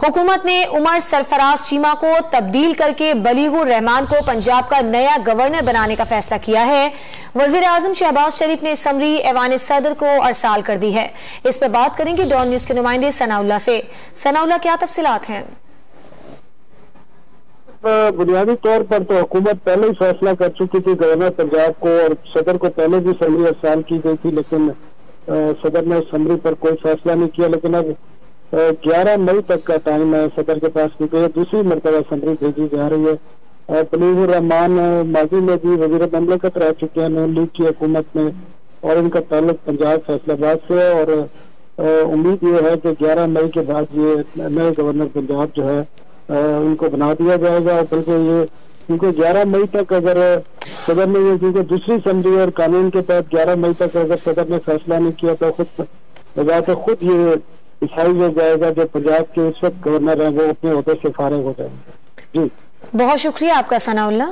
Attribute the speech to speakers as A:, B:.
A: हुकूमत ने उमर सरफराज चीमा को तब्दील करके बलीगुर रहमान को पंजाब का नया गवर्नर बनाने का फैसला किया है। वजीर आजम शहबाज शरीफ ने समरी ऐवान सदर को अरसाल कर दी है। इस पर बात करेंगे डॉन न्यूज के नुमाइंदे सनाउल्लाह से। सनाउल्लाह, क्या तफसीलात हैं?
B: बुनियादी तौर पर तो हुकूमत पहले ही फैसला कर चुकी थी गवर्नर पंजाब को, और सदर को पहले भी समरी अरसाल की गई थी, लेकिन सदर ने समरी पर कोई फैसला नहीं किया। लेकिन अब 11 मई तक का टाइम है सदर के पास, क्योंकि दूसरी मरतबा समरी भेजी जा रही है। बलीगुर रहमान माजी में भी वजीर ममलकत रह चुके हैं नून लीग की हुकूमत में, और इनका ताल्लुक पंजाब फैसलाबाद से है। और उम्मीद ये है कि 11 मई के बाद ये नए गवर्नर पंजाब जो है उनको बना दिया जाएगा। और बल्कि ये क्योंकि 11 मई तक अगर सदर ने ये, क्योंकि दूसरी समरी और कानून के तहत 11 मई तक अगर सदर ने फैसला नहीं किया तो खुद ये डिसाइड हो जाएगा जो पंजाब के इस वक्त गवर्नर हैं वो अपने ओहदे से फारिग हो जाएंगे। जी,
A: बहुत शुक्रिया आपका सनाउल्लाह।